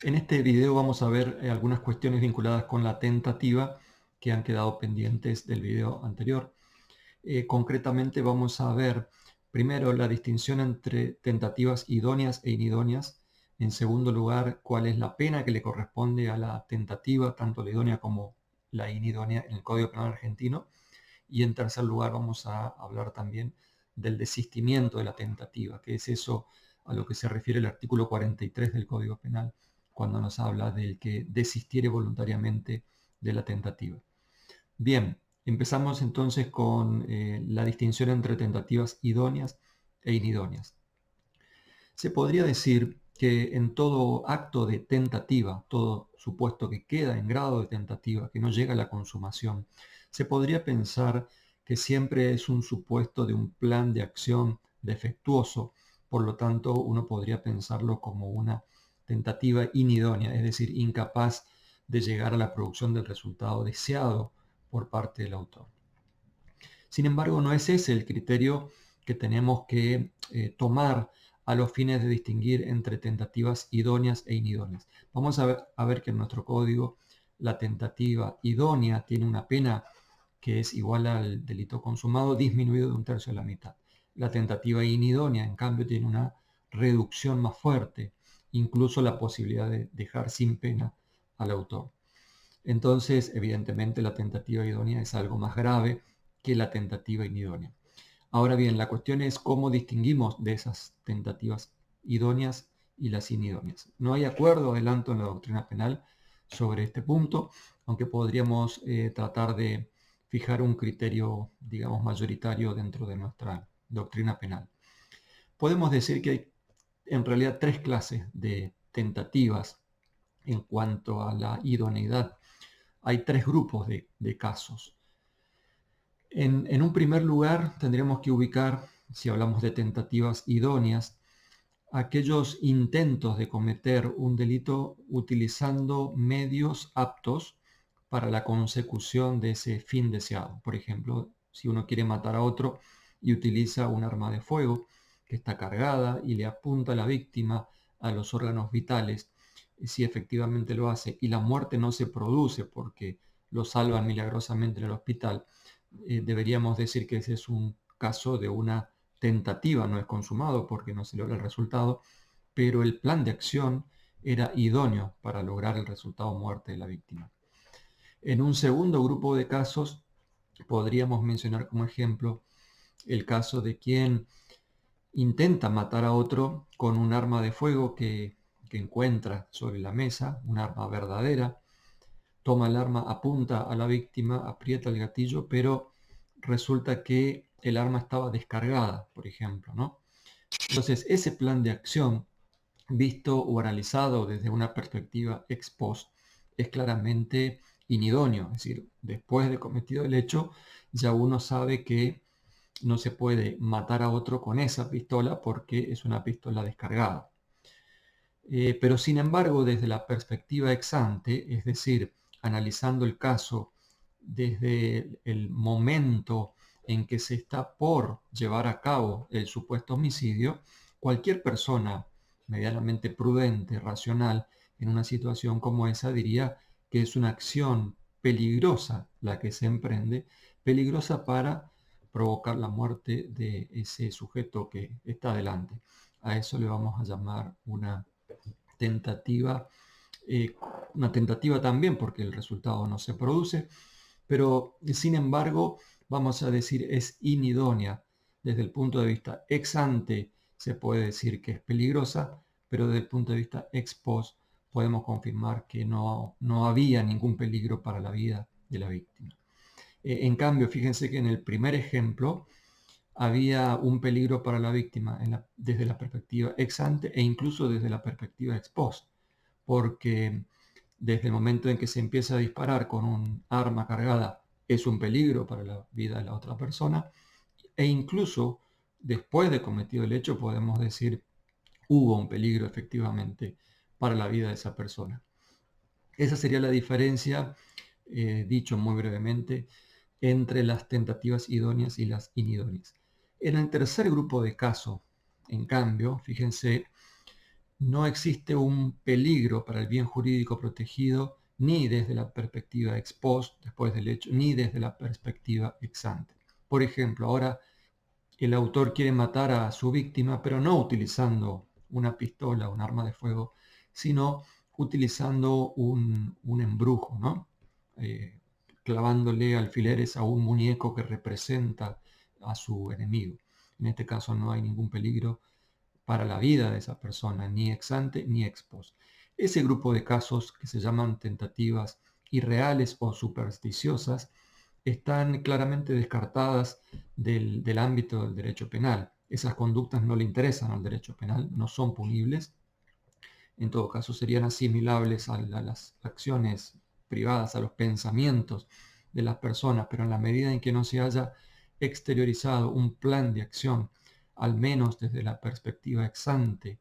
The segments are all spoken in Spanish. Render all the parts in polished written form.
En este video vamos a ver algunas cuestiones vinculadas con la tentativa que han quedado pendientes del video anterior. Concretamente vamos a ver primero la distinción entre tentativas idóneas e inidóneas. En segundo lugar, cuál es la pena que le corresponde a la tentativa, tanto la idónea como la inidónea en el Código Penal argentino. Y en tercer lugar vamos a hablar también del desistimiento de la tentativa, que es eso a lo que se refiere el artículo 43 del Código Penal, cuando nos habla del que desistiere voluntariamente de la tentativa. Bien, empezamos entonces con la distinción entre tentativas idóneas e inidóneas. Se podría decir que en todo acto de tentativa, todo supuesto que queda en grado de tentativa, que no llega a la consumación, se podría pensar que siempre es un supuesto de un plan de acción defectuoso, por lo tanto uno podría pensarlo como una tentativa inidónea, es decir, incapaz de llegar a la producción del resultado deseado por parte del autor. Sin embargo, no es ese el criterio que tenemos que tomar a los fines de distinguir entre tentativas idóneas e inidóneas. Vamos a ver que en nuestro código la tentativa idónea tiene una pena que es igual al delito consumado disminuido de 1/3 de la mitad. La tentativa inidónea, en cambio, tiene una reducción más fuerte, incluso la posibilidad de dejar sin pena al autor. Entonces, evidentemente, la tentativa idónea es algo más grave que la tentativa inidónea. Ahora bien, la cuestión es cómo distinguimos de esas tentativas idóneas y las inidóneas. No hay acuerdo, adelanto, en la doctrina penal sobre este punto, aunque podríamos tratar de fijar un criterio, digamos, mayoritario dentro de nuestra doctrina penal. Podemos decir que hay en realidad tres clases de tentativas en cuanto a la idoneidad. Hay tres grupos de casos. En un primer lugar, tendríamos que ubicar, si hablamos de tentativas idóneas, aquellos intentos de cometer un delito utilizando medios aptos para la consecución de ese fin deseado. Por ejemplo, si uno quiere matar a otro y utiliza un arma de fuego que está cargada y le apunta a la víctima a los órganos vitales, si efectivamente lo hace y la muerte no se produce porque lo salvan milagrosamente en el hospital, deberíamos decir que ese es un caso de una tentativa, no es consumado porque no se logra el resultado, pero el plan de acción era idóneo para lograr el resultado muerte de la víctima. En un segundo grupo de casos podríamos mencionar como ejemplo el caso de quien intenta matar a otro con un arma de fuego que encuentra sobre la mesa, un arma verdadera, toma el arma, apunta a la víctima, aprieta el gatillo, pero resulta que el arma estaba descargada, por ejemplo, ¿no? Entonces, ese plan de acción, visto o analizado desde una perspectiva ex post, es claramente inidóneo. Es decir, después de cometido el hecho, ya uno sabe que no se puede matar a otro con esa pistola porque es una pistola descargada. Pero sin embargo, desde la perspectiva ex ante, es decir, analizando el caso desde el momento en que se está por llevar a cabo el supuesto homicidio, cualquier persona medianamente prudente, racional, en una situación como esa diría que es una acción peligrosa la que se emprende, peligrosa para provocar la muerte de ese sujeto que está delante. A eso le vamos a llamar tentativa, eh, una tentativa también porque el resultado no se produce, pero sin embargo vamos a decir es inidónea desde el punto de vista ex ante. Se puede decir que es peligrosa, pero desde el punto de vista ex post podemos confirmar que no había ningún peligro para la vida de la víctima. En cambio, fíjense que en el primer ejemplo había un peligro para la víctima desde la perspectiva ex ante e incluso desde la perspectiva ex post, porque desde el momento en que se empieza a disparar con un arma cargada es un peligro para la vida de la otra persona, e incluso después de cometido el hecho podemos decir hubo un peligro efectivamente para la vida de esa persona. Esa sería la diferencia, dicho muy brevemente, entre las tentativas idóneas y las inidóneas. En el tercer grupo de casos, en cambio, fíjense, no existe un peligro para el bien jurídico protegido ni desde la perspectiva ex post, después del hecho, ni desde la perspectiva ex ante. Por ejemplo, ahora el autor quiere matar a su víctima, pero no utilizando una pistola, un arma de fuego, sino utilizando un embrujo, ¿no? Clavándole alfileres a un muñeco que representa a su enemigo. En este caso no hay ningún peligro para la vida de esa persona, ni ex ante ni ex post. Ese grupo de casos que se llaman tentativas irreales o supersticiosas están claramente descartadas del ámbito del derecho penal. Esas conductas no le interesan al derecho penal, no son punibles. En todo caso, serían asimilables a las acciones privadas, a los pensamientos de las personas, pero en la medida en que no se haya exteriorizado un plan de acción, al menos desde la perspectiva ex ante,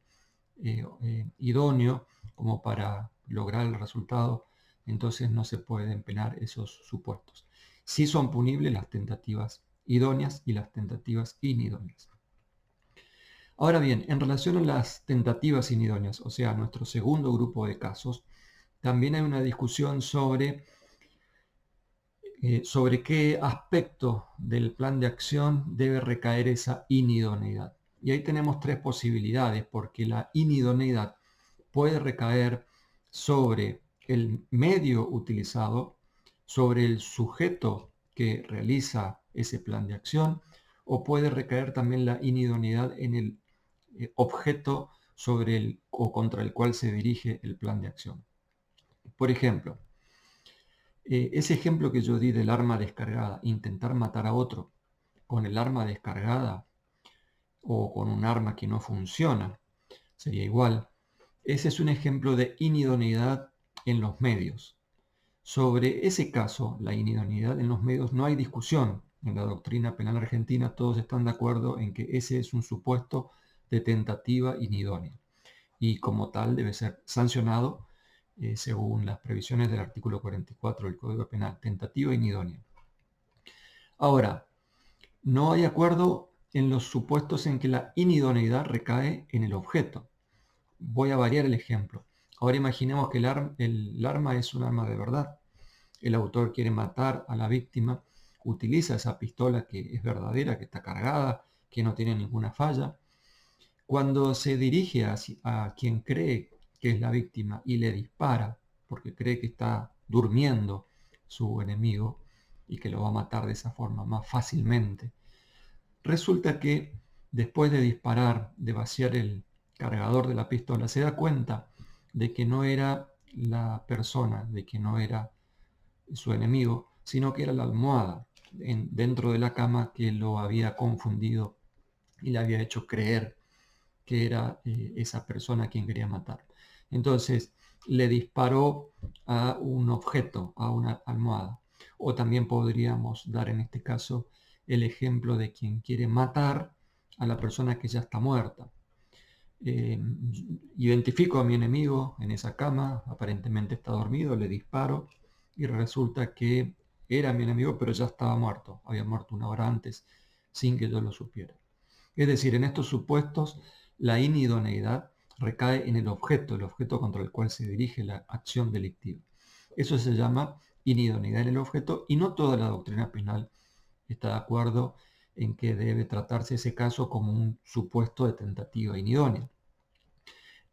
idóneo como para lograr el resultado, entonces no se pueden penar esos supuestos. Sí son punibles las tentativas idóneas y las tentativas inidóneas. Ahora bien, en relación a las tentativas inidóneas, o sea, nuestro segundo grupo de casos, también hay una discusión sobre qué aspecto del plan de acción debe recaer esa inidoneidad. Y ahí tenemos tres posibilidades, porque la inidoneidad puede recaer sobre el medio utilizado, sobre el sujeto que realiza ese plan de acción, o puede recaer también la inidoneidad en el objeto sobre el o contra el cual se dirige el plan de acción. Por ejemplo, ese ejemplo que yo di del arma descargada, intentar matar a otro con el arma descargada o con un arma que no funciona, sería igual. Ese es un ejemplo de inidoneidad en los medios. Sobre ese caso, la inidoneidad en los medios, no hay discusión. En la doctrina penal argentina todos están de acuerdo en que ese es un supuesto de tentativa inidónea y como tal debe ser sancionado según las previsiones del artículo 44 del Código Penal, tentativa inidónea. Ahora, no hay acuerdo en los supuestos en que la inidoneidad recae en el objeto. Voy a variar el ejemplo. Ahora imaginemos que el arma es un arma de verdad. El autor quiere matar a la víctima, utiliza esa pistola que es verdadera, que está cargada, que no tiene ninguna falla. Cuando se dirige a quien cree que es la víctima y le dispara, porque cree que está durmiendo su enemigo y que lo va a matar de esa forma más fácilmente, resulta que después de disparar, de vaciar el cargador de la pistola, se da cuenta de que no era la persona, de que no era su enemigo, sino que era la almohada dentro de la cama que lo había confundido y le había hecho creer que era esa persona a quien quería matar. Entonces le disparó a un objeto, a una almohada. O también podríamos dar en este caso el ejemplo de quien quiere matar a la persona que ya está muerta. Identifico a mi enemigo en esa cama, aparentemente está dormido, le disparo y resulta que era mi enemigo, pero ya estaba muerto, había muerto una hora antes sin que yo lo supiera. Es decir, en estos supuestos la inidoneidad recae en el objeto contra el cual se dirige la acción delictiva. Eso se llama inidoneidad en el objeto y no toda la doctrina penal está de acuerdo en que debe tratarse ese caso como un supuesto de tentativa inidónea.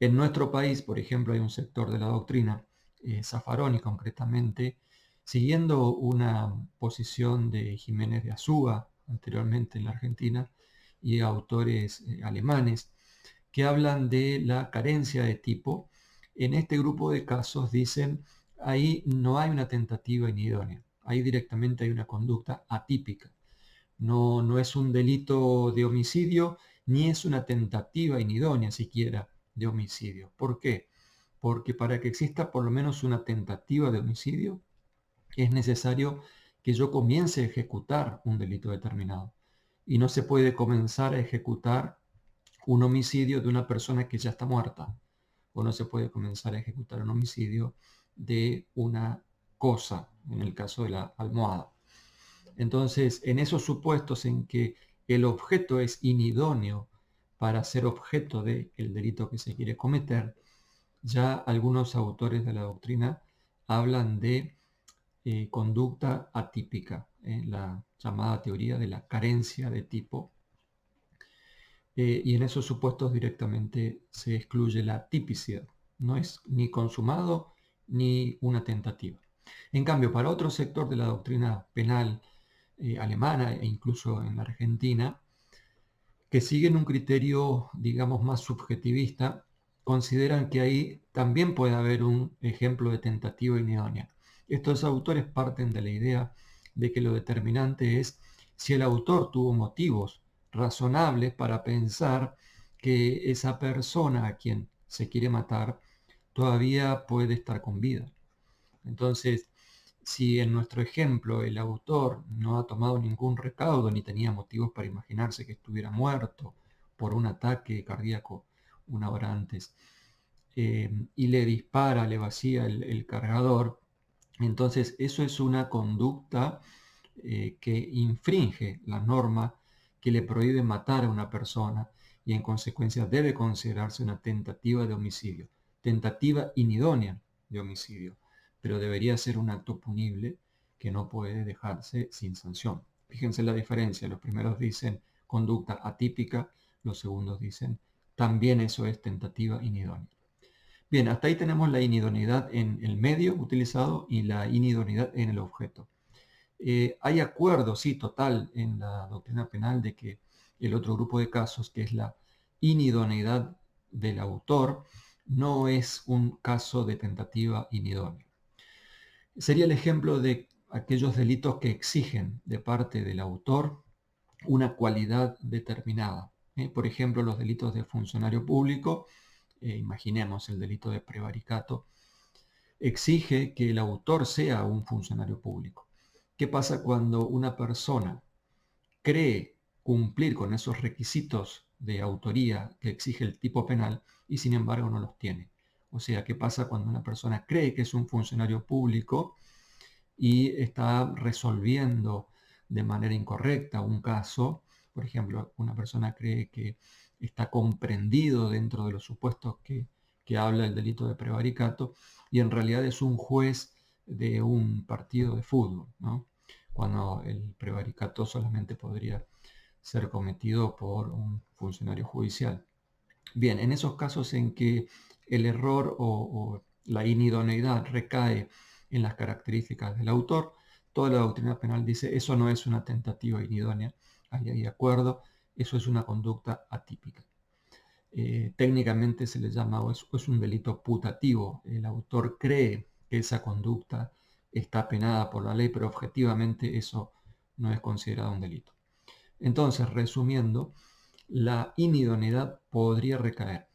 En nuestro país, por ejemplo, hay un sector de la doctrina, Zaffaroni concretamente, siguiendo una posición de Jiménez de Azúa, anteriormente en la Argentina, y autores alemanes, que hablan de la carencia de tipo. En este grupo de casos dicen, ahí no hay una tentativa inidónea, ahí directamente hay una conducta atípica. No es un delito de homicidio, ni es una tentativa inidónea siquiera de homicidio. ¿Por qué? Porque para que exista por lo menos una tentativa de homicidio, es necesario que yo comience a ejecutar un delito determinado. Y no se puede comenzar a ejecutar un homicidio de una persona que ya está muerta. O no se puede comenzar a ejecutar un homicidio de una cosa, en el caso de la almohada. Entonces, en esos supuestos en que el objeto es inidóneo para ser objeto del delito que se quiere cometer, ya algunos autores de la doctrina hablan de conducta atípica, la llamada teoría de la carencia de tipo. Y en esos supuestos directamente se excluye la tipicidad. No es ni consumado ni una tentativa. En cambio, para otro sector de la doctrina penal alemana e incluso en la Argentina, que siguen un criterio, digamos, más subjetivista, consideran que ahí también puede haber un ejemplo de tentativa inidónea. Estos autores parten de la idea de que lo determinante es si el autor tuvo motivos razonables para pensar que esa persona a quien se quiere matar todavía puede estar con vida. Entonces, si en nuestro ejemplo el autor no ha tomado ningún recaudo ni tenía motivos para imaginarse que estuviera muerto por un ataque cardíaco una hora antes, y le dispara, le vacía el cargador, entonces eso es una conducta que infringe la norma que le prohíbe matar a una persona y en consecuencia debe considerarse una tentativa de homicidio, tentativa inidónea de homicidio, pero debería ser un acto punible que no puede dejarse sin sanción. Fíjense la diferencia, los primeros dicen conducta atípica, los segundos dicen también eso es tentativa inidónea. Bien, hasta ahí tenemos la inidoneidad en el medio utilizado y la inidoneidad en el objeto. Hay acuerdo, sí, total, en la doctrina penal de que el otro grupo de casos, que es la inidoneidad del autor, no es un caso de tentativa inidónea. Sería el ejemplo de aquellos delitos que exigen de parte del autor una cualidad determinada. Por ejemplo, los delitos de funcionario público, imaginemos el delito de prevaricato, exige que el autor sea un funcionario público. ¿Qué pasa cuando una persona cree cumplir con esos requisitos de autoría que exige el tipo penal y sin embargo no los tiene? O sea, ¿qué pasa cuando una persona cree que es un funcionario público y está resolviendo de manera incorrecta un caso? Por ejemplo, una persona cree que está comprendido dentro de los supuestos que habla el delito de prevaricato y en realidad es un juez de un partido de fútbol, ¿no? Cuando el prevaricato solamente podría ser cometido por un funcionario judicial. Bien, en esos casos en que el error o la inidoneidad recae en las características del autor, toda la doctrina penal dice eso no es una tentativa inidónea, ahí hay acuerdo, eso es una conducta atípica. Técnicamente se le llama o es un delito putativo, el autor cree que esa conducta está penada por la ley, pero objetivamente eso no es considerado un delito. Entonces, resumiendo, la inidoneidad podría recaer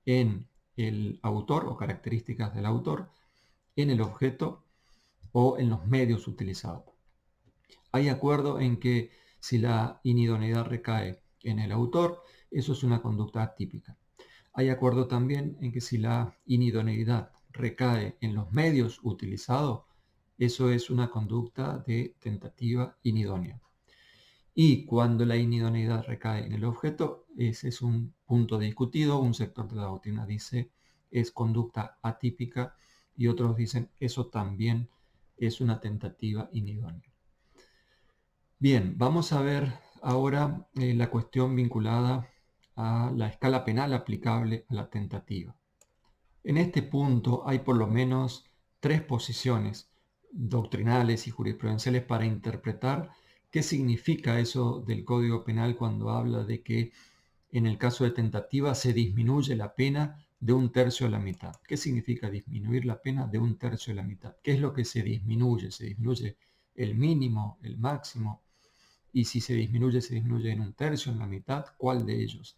en el autor o características del autor, en el objeto o en los medios utilizados. Hay acuerdo en que si la inidoneidad recae en el autor, eso es una conducta atípica. Hay acuerdo también en que si la inidoneidad recae en los medios utilizados, eso es una conducta de tentativa inidónea. Y cuando la inidoneidad recae en el objeto, ese es un punto discutido. Un sector de la doctrina dice es conducta atípica y otros dicen eso también es una tentativa inidónea. Bien, vamos a ver ahora la cuestión vinculada a la escala penal aplicable a la tentativa. En este punto hay por lo menos tres posiciones doctrinales y jurisprudenciales para interpretar qué significa eso del Código Penal cuando habla de que en el caso de tentativa se disminuye la pena de un tercio a la mitad. ¿Qué significa disminuir la pena de un tercio a la mitad? ¿Qué es lo que se disminuye? ¿Se disminuye el mínimo, el máximo? Y si se disminuye en un tercio, en la mitad, ¿cuál de ellos?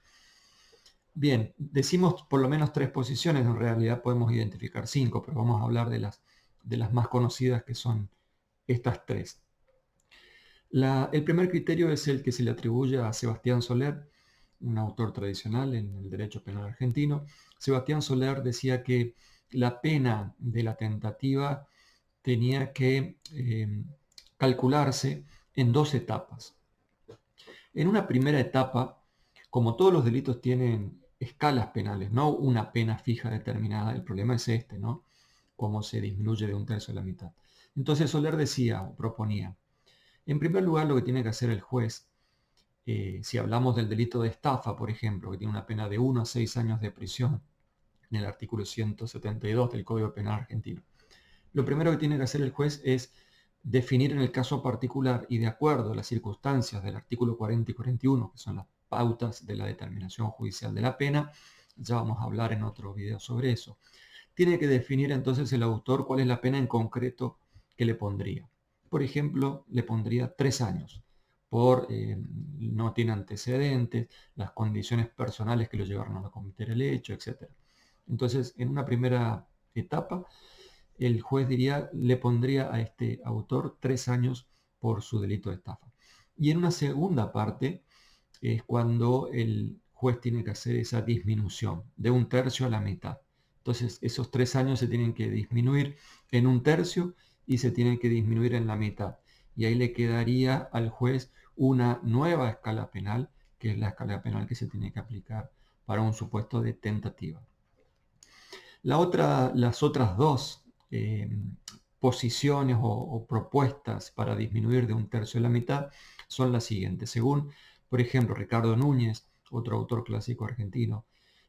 Bien, decimos por lo menos tres posiciones, en realidad podemos identificar cinco, pero vamos a hablar de las más conocidas, que son estas tres. El primer criterio es el que se le atribuye a Sebastián Soler, un autor tradicional en el derecho penal argentino. Sebastián Soler decía que la pena de la tentativa tenía que calcularse en dos etapas. En una primera etapa, Como todos los delitos tienen escalas penales, no una pena fija determinada, el problema es este, ¿no? Cómo se disminuye de un tercio a la mitad. Entonces Soler decía o proponía, en primer lugar lo que tiene que hacer el juez, si hablamos del delito de estafa, por ejemplo, que tiene una pena de 1 a 6 años de prisión, en el artículo 172 del Código Penal argentino. Lo primero que tiene que hacer el juez es definir en el caso particular y de acuerdo a las circunstancias del artículo 40 y 41, que son las pautas de la determinación judicial de la pena, ya vamos a hablar en otro video sobre eso. Tiene que definir entonces el autor cuál es la pena en concreto que le pondría. Por ejemplo, le pondría 3 años por no tiene antecedentes, las condiciones personales que lo llevaron a cometer el hecho, etc. Entonces, en una primera etapa, el juez diría, le pondría a este autor 3 años por su delito de estafa. Y en una segunda parte es cuando el juez tiene que hacer esa disminución de un tercio a la mitad. Entonces esos 3 años se tienen que disminuir en un tercio y se tienen que disminuir en la mitad. Y ahí le quedaría al juez una nueva escala penal, que es la escala penal que se tiene que aplicar para un supuesto de tentativa. Las otras dos posiciones o propuestas para disminuir de un tercio a la mitad son las siguientes. Según, por ejemplo, Ricardo Núñez, otro autor clásico argentino,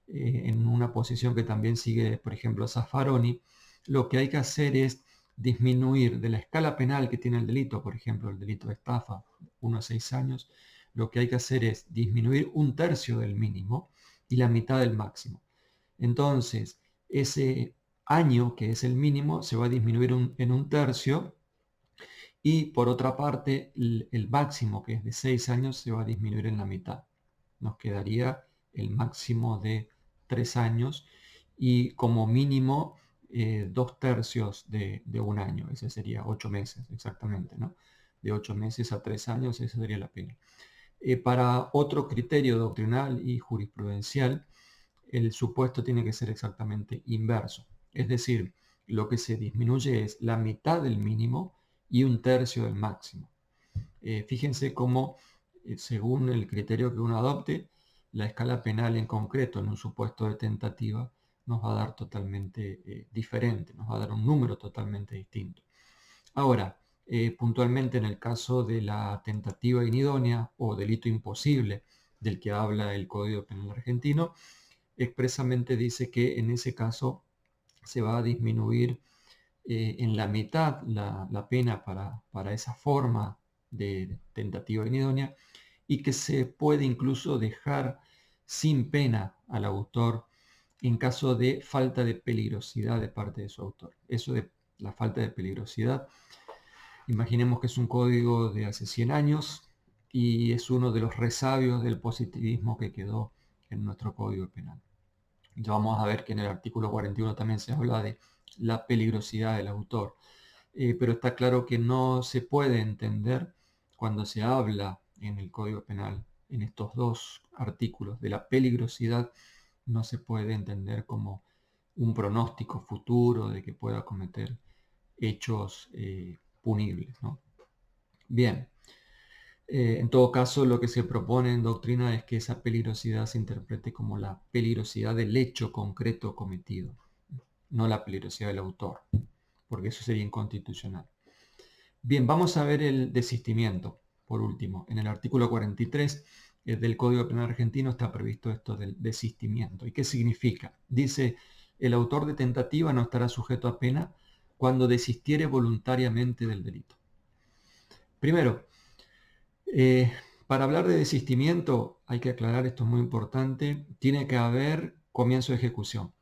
en una posición que también sigue, por ejemplo, Zaffaroni, lo que hay que hacer es disminuir de la escala penal que tiene el delito, por ejemplo, el delito de estafa, 1 a 6 años, lo que hay que hacer es disminuir un tercio del mínimo y la mitad del máximo. Entonces, ese año, que es el mínimo, se va a disminuir en un tercio y por otra parte, el máximo, que es de 6 años, se va a disminuir en la mitad. Nos quedaría el máximo de 3 años y como mínimo 2 tercios de un año. Ese sería 8 meses exactamente, ¿no? De 8 meses a 3 años, esa sería la pena. Para otro criterio doctrinal y jurisprudencial, el supuesto tiene que ser exactamente inverso. Es decir, lo que se disminuye es la mitad del mínimo y un tercio del máximo. Fíjense cómo, según el criterio que uno adopte, la escala penal en concreto en un supuesto de tentativa nos va a dar totalmente diferente, nos va a dar un número totalmente distinto. Ahora, puntualmente en el caso de la tentativa inidónea o delito imposible del que habla el Código Penal argentino, expresamente dice que en ese caso se va a disminuir en la mitad la pena para esa forma de tentativa inidónea y que se puede incluso dejar sin pena al autor en caso de falta de peligrosidad de parte de su autor. Eso de la falta de peligrosidad, imaginemos que es un código de hace 100 años y es uno de los resabios del positivismo que quedó en nuestro Código Penal. Ya vamos a ver que en el artículo 41 también se habla de la peligrosidad del autor. Pero está claro que no se puede entender cuando se habla en el Código Penal, en estos dos artículos, de la peligrosidad, no se puede entender como un pronóstico futuro de que pueda cometer hechos punibles, ¿no? Bien. En todo caso, lo que se propone en doctrina es que esa peligrosidad se interprete como la peligrosidad del hecho concreto cometido, no la peligrosidad del autor, porque eso sería inconstitucional. Bien, vamos a ver el desistimiento, por último. En el artículo 43 del Código Penal argentino está previsto esto del desistimiento. ¿Y qué significa? Dice, el autor de tentativa no estará sujeto a pena cuando desistiere voluntariamente del delito. Primero, para hablar de desistimiento, hay que aclarar, esto es muy importante, tiene que haber comienzo de ejecución.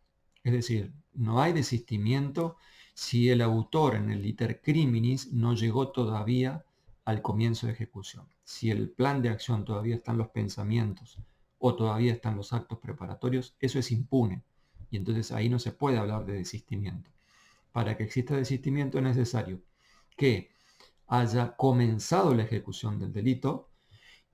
Es decir, no hay desistimiento si el autor en el iter criminis no llegó todavía al comienzo de ejecución. Si el plan de acción todavía están los pensamientos o todavía están los actos preparatorios, eso es impune. Y entonces ahí no se puede hablar de desistimiento. Para que exista desistimiento es necesario que haya comenzado la ejecución del delito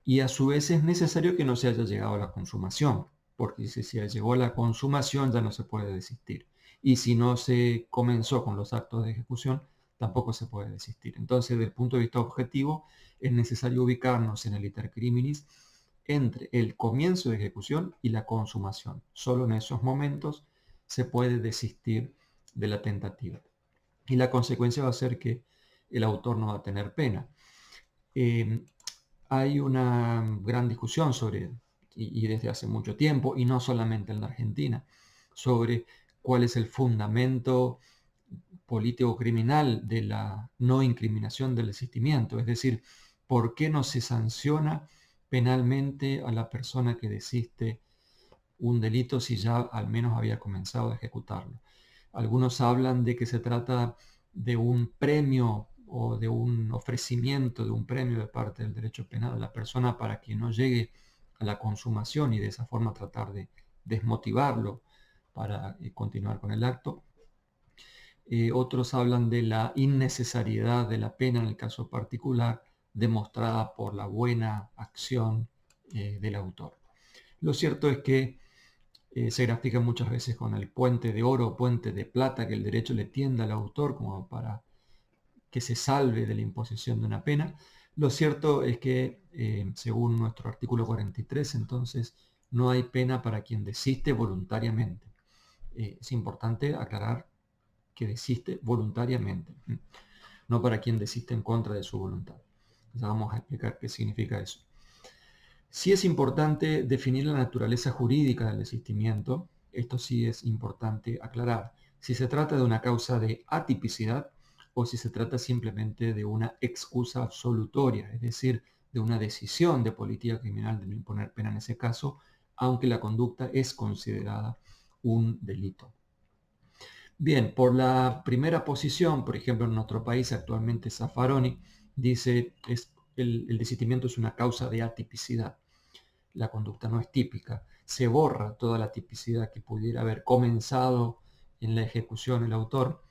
y a su vez es necesario que no se haya llegado a la consumación, porque si se llegó a la consumación ya no se puede desistir. Y si no se comenzó con los actos de ejecución, tampoco se puede desistir. Entonces, desde el punto de vista objetivo, es necesario ubicarnos en el iter criminis entre el comienzo de ejecución y la consumación. Solo en esos momentos se puede desistir de la tentativa. Y la consecuencia va a ser que el autor no va a tener pena. Hay una gran discusión sobre, y desde hace mucho tiempo, y no solamente en la Argentina, sobre cuál es el fundamento político-criminal de la no incriminación del desistimiento. Es decir, ¿por qué no se sanciona penalmente a la persona que desiste un delito si ya al menos había comenzado a ejecutarlo? Algunos hablan de que se trata de un premio o de un ofrecimiento de un premio de parte del derecho penal a la persona para que no llegue a la consumación y de esa forma tratar de desmotivarlo para continuar con el acto. Otros hablan de la innecesariedad de la pena en el caso particular demostrada por la buena acción del autor. Lo cierto es que se grafica muchas veces con el puente de oro o puente de plata que el derecho le tiende al autor como para que se salve de la imposición de una pena. Lo cierto es que, según nuestro artículo 43, entonces no hay pena para quien desiste voluntariamente. Es importante aclarar que desiste voluntariamente, no para quien desiste en contra de su voluntad. Ya vamos a explicar qué significa eso. Sí es importante definir la naturaleza jurídica del desistimiento. Esto sí es importante aclarar. Si se trata de una causa de atipicidad o si se trata simplemente de una excusa absolutoria, es decir, de una decisión de política criminal de no imponer pena en ese caso, aunque la conducta es considerada un delito. Bien, por la primera posición, por ejemplo, en nuestro país actualmente Zaffaroni dice el desistimiento es una causa de atipicidad. La conducta no es típica. Se borra toda la tipicidad que pudiera haber comenzado en la ejecución el autor.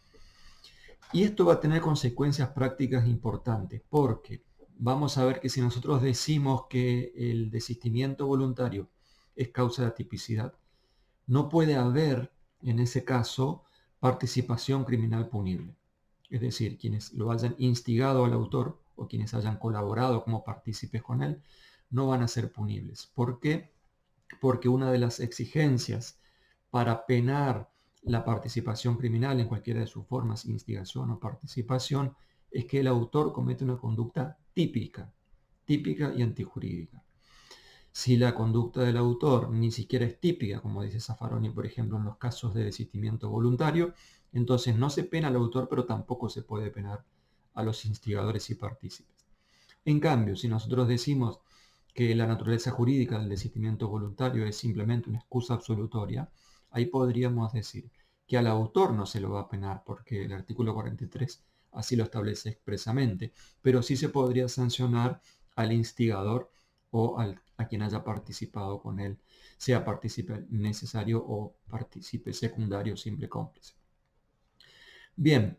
Y esto va a tener consecuencias prácticas importantes, porque vamos a ver que si nosotros decimos que el desistimiento voluntario es causa de atipicidad, no puede haber en ese caso participación criminal punible. Es decir, quienes lo hayan instigado al autor o quienes hayan colaborado como partícipes con él, no van a ser punibles. ¿Por qué? Porque una de las exigencias para penar la participación criminal en cualquiera de sus formas, instigación o participación, es que el autor comete una conducta típica y antijurídica. Si la conducta del autor ni siquiera es típica, como dice Zaffaroni, por ejemplo, en los casos de desistimiento voluntario, entonces no se pena al autor, pero tampoco se puede penar a los instigadores y partícipes. En cambio, si nosotros decimos que la naturaleza jurídica del desistimiento voluntario es simplemente una excusa absolutoria, ahí podríamos decir que al autor no se lo va a penar porque el artículo 43 así lo establece expresamente, pero sí se podría sancionar al instigador o a quien haya participado con él, sea partícipe necesario o partícipe secundario simple cómplice. Bien,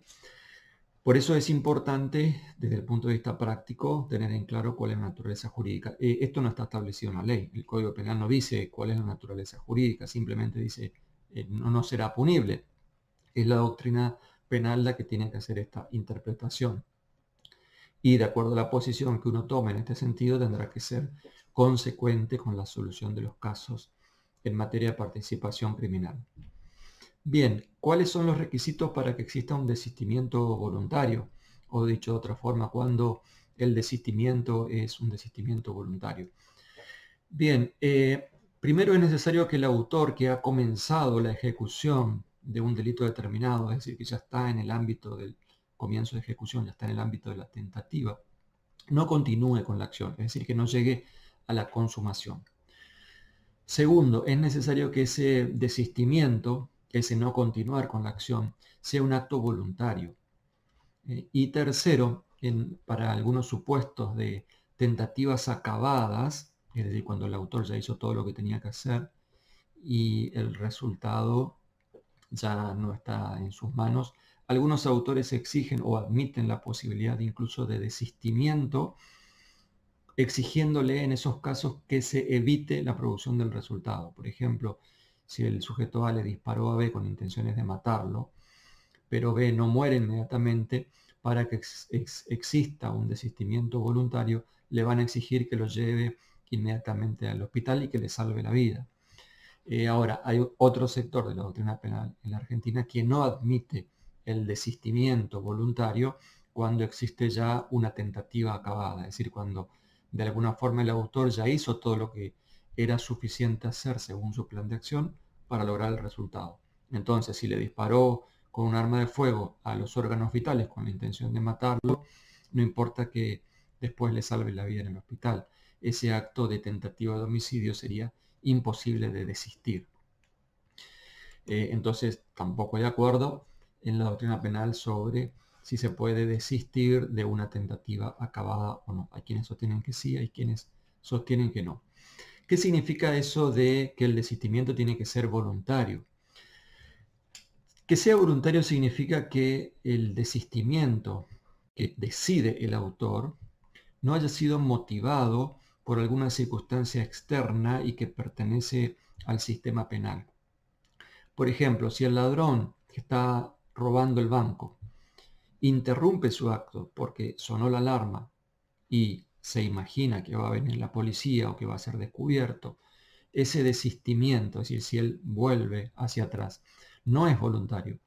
por eso es importante, desde el punto de vista práctico, tener en claro cuál es la naturaleza jurídica. Esto no está establecido en la ley. El Código Penal no dice cuál es la naturaleza jurídica, simplemente dice no será punible. Es la doctrina penal la que tiene que hacer esta interpretación. Y de acuerdo a la posición que uno tome en este sentido, tendrá que ser consecuente con la solución de los casos en materia de participación criminal. Bien, ¿cuáles son los requisitos para que exista un desistimiento voluntario? O dicho de otra forma, ¿cuándo el desistimiento es un desistimiento voluntario? Bien, primero es necesario que el autor que ha comenzado la ejecución de un delito determinado, es decir, que ya está en el ámbito del comienzo de ejecución, ya está en el ámbito de la tentativa, no continúe con la acción, es decir, que no llegue a la consumación. Segundo, es necesario que ese desistimiento, ese no continuar con la acción, sea un acto voluntario. Y tercero, para algunos supuestos de tentativas acabadas, es decir, cuando el autor ya hizo todo lo que tenía que hacer y el resultado ya no está en sus manos, algunos autores exigen o admiten la posibilidad incluso de desistimiento, exigiéndole en esos casos que se evite la producción del resultado. Por ejemplo, si el sujeto A le disparó a B con intenciones de matarlo, pero B no muere inmediatamente, para que exista un desistimiento voluntario, le van a exigir que lo lleve inmediatamente al hospital y que le salve la vida. Ahora, hay otro sector de la doctrina penal en la Argentina que no admite el desistimiento voluntario cuando existe ya una tentativa acabada, es decir, cuando de alguna forma el autor ya hizo todo lo que era suficiente hacer según su plan de acción para lograr el resultado. Entonces, si le disparó con un arma de fuego a los órganos vitales con la intención de matarlo, no importa que después le salve la vida en el hospital. Ese acto de tentativa de homicidio sería imposible de desistir. Entonces, tampoco hay acuerdo en la doctrina penal sobre si se puede desistir de una tentativa acabada o no. Hay quienes sostienen que sí, hay quienes sostienen que no. ¿Qué significa eso de que el desistimiento tiene que ser voluntario? Que sea voluntario significa que el desistimiento que decide el autor no haya sido motivado por alguna circunstancia externa y que pertenece al sistema penal. Por ejemplo, si el ladrón que está robando el banco interrumpe su acto porque sonó la alarma y se imagina que va a venir la policía o que va a ser descubierto, ese desistimiento, es decir, si él vuelve hacia atrás, no es voluntario.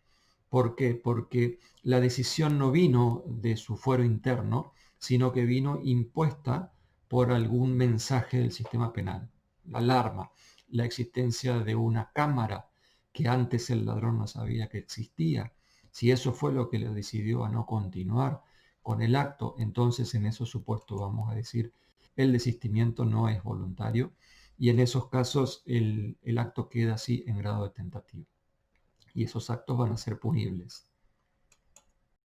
¿Por qué? Porque la decisión no vino de su fuero interno, sino que vino impuesta por algún mensaje del sistema penal. La alarma, la existencia de una cámara que antes el ladrón no sabía que existía. Si eso fue lo que le decidió a no continuar con el acto, entonces en esos supuestos vamos a decir el desistimiento no es voluntario y en esos casos el acto queda así en grado de tentativa y esos actos van a ser punibles.